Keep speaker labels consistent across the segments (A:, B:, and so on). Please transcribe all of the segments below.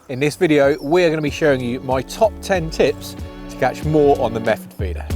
A: In this video, we're going to be showing you my top 10 tips to catch more on the method feeder.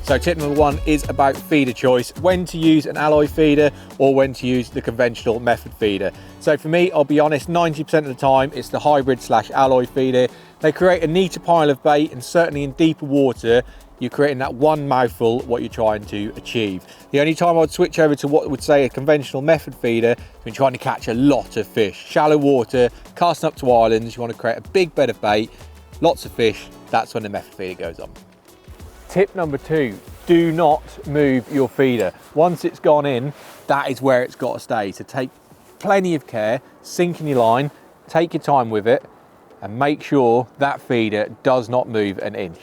A: So tip number one is about feeder choice, when to use an alloy feeder or when to use the conventional method feeder. So for me, I'll be honest, 90% of the time it's the hybrid / alloy feeder. They create a neater pile of bait, and certainly in deeper water, you're creating that one mouthful what you're trying to achieve. The only time I would switch over to what would say a conventional method feeder is when you're trying to catch a lot of fish. Shallow water, casting up to islands, you want to create a big bed of bait, lots of fish, that's when the method feeder goes on. Tip number two, do not move your feeder. Once it's gone in, that is where it's got to stay. So take plenty of care, sink in your line, take your time with it, and make sure that feeder does not move an inch.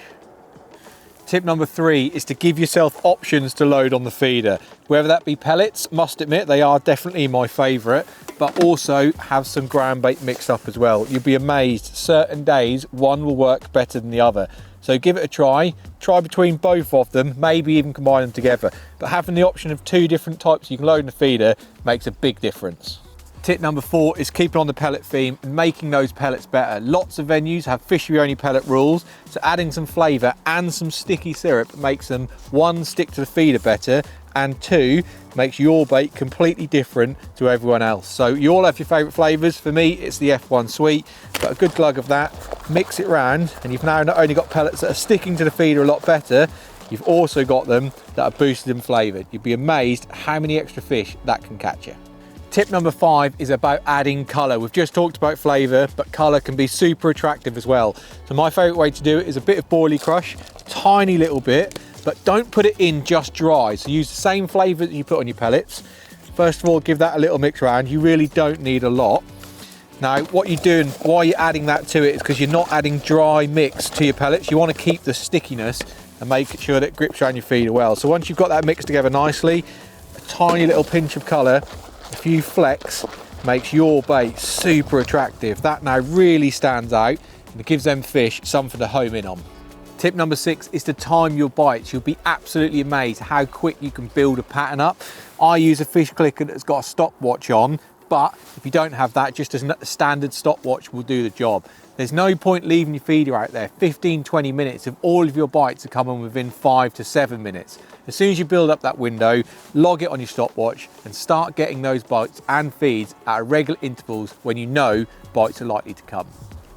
A: Tip number three is to give yourself options to load on the feeder. Whether that be pellets, must admit they are definitely my favourite, but also have some ground bait mixed up as well. You'll be amazed, certain days one will work better than the other. So give it a try between both of them, maybe even combine them together. But having the option of two different types you can load in the feeder makes a big difference. Tip number four is keeping on the pellet theme and making those pellets better. Lots of venues have fishery only pellet rules, so adding some flavour and some sticky syrup makes them, one, stick to the feeder better, and two, makes your bait completely different to everyone else. So you all have your favourite flavours. For me, it's the F1 sweet. Got a good glug of that, mix it round, and you've now not only got pellets that are sticking to the feeder a lot better, you've also got them that are boosted in flavour. You'd be amazed how many extra fish that can catch you. Tip number five is about adding colour. We've just talked about flavour, but colour can be super attractive as well. So my favourite way to do it is a bit of boilie crush, tiny little bit, but don't put it in just dry. So use the same flavour that you put on your pellets. First of all, give that a little mix around. You really don't need a lot. Now, what you're doing while you're adding that to it is because you're not adding dry mix to your pellets. You want to keep the stickiness and make sure that it grips around your feeder well. So once you've got that mixed together nicely, a tiny little pinch of colour, a few flecks makes your bait super attractive. That now really stands out and it gives them fish something to home in on. Tip number six is to time your bites. You'll be absolutely amazed how quick you can build a pattern up. I use a fish clicker that's got a stopwatch on, but if you don't have that, just a standard stopwatch will do the job. There's no point leaving your feeder out there 15-20 minutes if all of your bites are coming within 5 to 7 minutes. As soon as you build up that window, log it on your stopwatch and start getting those bites and feeds at regular intervals when you know bites are likely to come.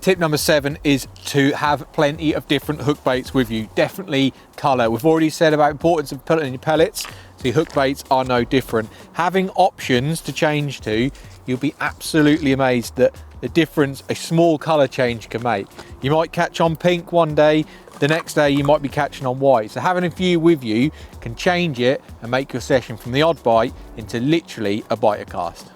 A: Tip number seven is to have plenty of different hook baits with you. Definitely colour. We've already said about the importance of putting in your pellets, so your hook baits are no different. Having options to change to, you'll be absolutely amazed that the difference a small colour change can make. You might catch on pink one day, the next day you might be catching on white. So having a few with you can change it and make your session from the odd bite into literally a biter cast.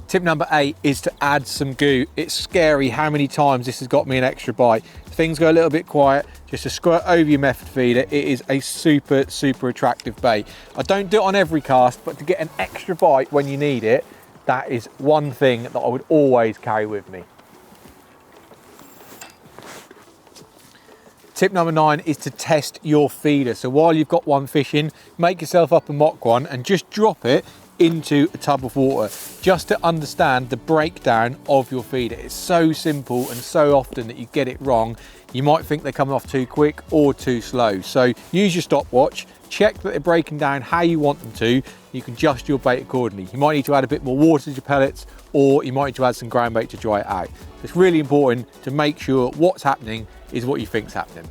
A: Tip number eight is to add some goo. It's scary how many times this has got me an extra bite. If things go a little bit quiet, just to squirt over your method feeder. It is a super attractive bait. I don't do it on every cast, but to get an extra bite when you need it, that is one thing that I would always carry with me. Tip number nine is to test your feeder. So while you've got one fish in, make yourself up a mock one and just drop it into a tub of water just to understand the breakdown of your feeder. It's so simple and so often that you get it wrong. You might think they're coming off too quick or too slow. So use your stopwatch, check that they're breaking down how you want them to. You can adjust your bait accordingly. You might need to add a bit more water to your pellets, or you might need to add some ground bait to dry it out. It's really important to make sure what's happening is what you think's happening.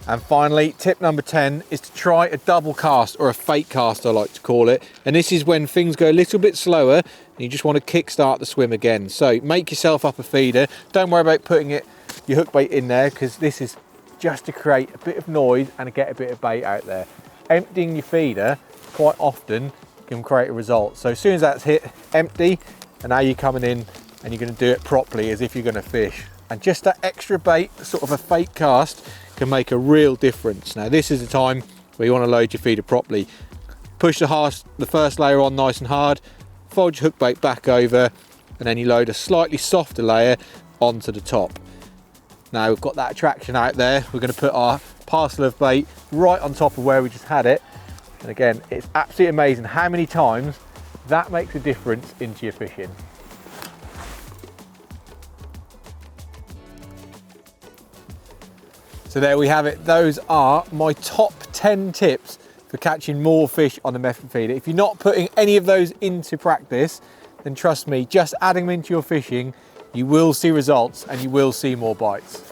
A: And finally, tip number 10 is to try a double cast, or a fake cast I like to call it. And this is when things go a little bit slower and you just want to kickstart the swim again. So make yourself up a feeder. Don't worry about putting your hook bait in there, because this is just to create a bit of noise and get a bit of bait out there. Emptying your feeder quite often can create a result. So as soon as that's hit, empty, and now you're coming in and you're going to do it properly as if you're going to fish. And just that extra bait, sort of a fake cast, can make a real difference. Now this is the time where you want to load your feeder properly. Push the first layer on nice and hard, fold your hook bait back over, and then you load a slightly softer layer onto the top. Now we've got that attraction out there, we're going to put our parcel of bait right on top of where we just had it. And again, it's absolutely amazing how many times that makes a difference into your fishing. So there we have it. Those are my top 10 tips for catching more fish on the method feeder. If you're not putting any of those into practice, then trust me, just adding them into your fishing, you will see results and you will see more bites.